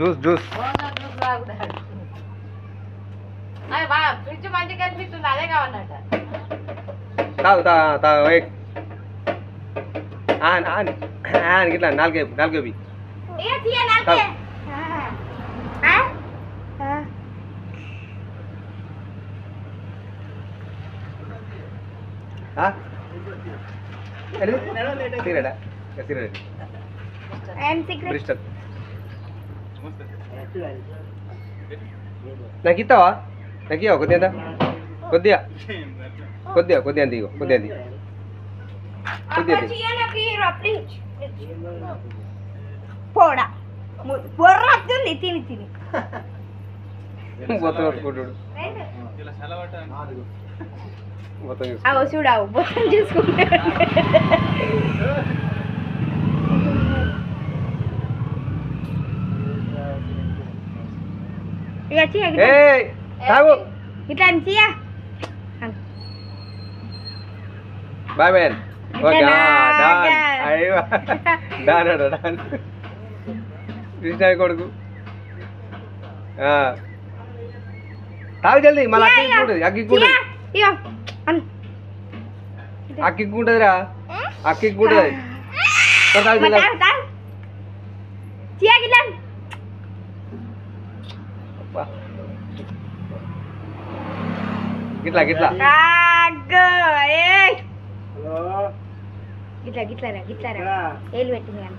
juice juice fridge మంచిగా కనిపిస్తుంది అదే కావాలన్నట తాగు తాగు ఇట్లా నాలుగే నాలుగేవి సిగరెటా సిగరెట్ బ్రిస్టల్ నాకు ఇస్తావా నాకు ఇవ్వ కొద్దిగా కొద్దిగా కొద్దిగా కొద్దిగా దిగు కొద్దిగా దిగు పోడా బొర్ర వస్తుంది తిని తిని మొత్తం కొట్టుకుంటాడు మొత్తం చూడావు మొత్తం చూసుకుంటాడు తాగు ఇట్లా అనిచియా boy man okay don don Krishna కొడుకు తాగు జల్దీ మళ్ళీ అక్కింటుంటది అక్కింటుంటదిరా అక్కింటుంటది గిట్లా గిట్లా గిట్లా గిట్లరా గిట్లరా ఏలు పెట్టింది కానీ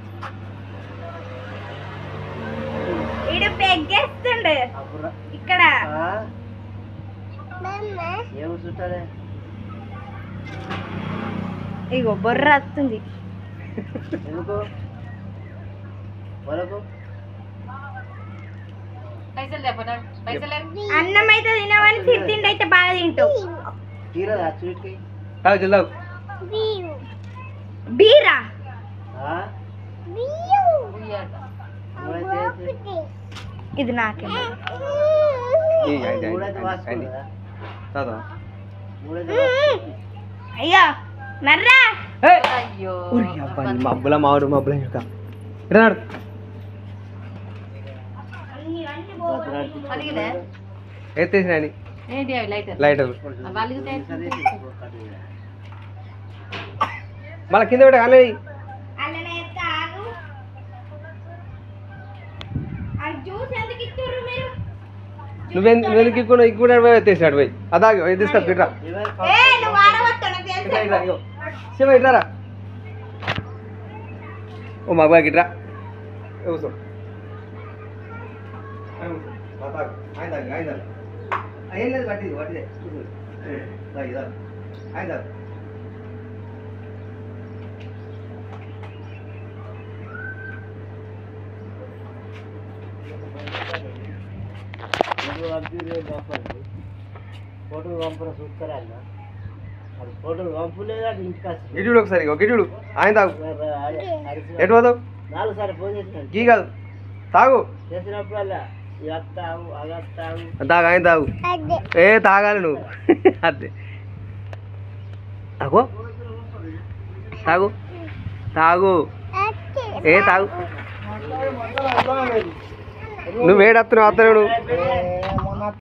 ఈడు పెగ్గేస్తుండు ఇక్కడ ఇగో బొర్ర వస్తుంది అన్నం అయితే తినవని తిండి అయితే బాగా తింటావు బీరా ఇది నాకే అయ్యో మర్రా మబ్బుల మామిడి మబ్బుల ఎత్తేసిన లైటర్ మళ్ళీ కింద పెట్ట కానీ నువ్వెందుకు ఎక్కువ ఇక్కడ ఎత్తేసినాడు పోయి అదా తీసుకొచ్చు ఇట్లా శివ ఇట్లారా ఓ మగ ఇట్రా కూర్చో ఏం లేదు పట్టింది పట్టిదే ఆయన గిడ్డు ఒకసారి గిడ్డు ఆయన తాగు ఎటు పోతావు గీ కాదు తాగు తాగు ఆయన తాగు ఏ తాగాలి నువ్వు అదే తాగు తాగు తాగు ఏ తాగు నువ్వు వేడత్తున్నావు అత్తలేవు నువ్వు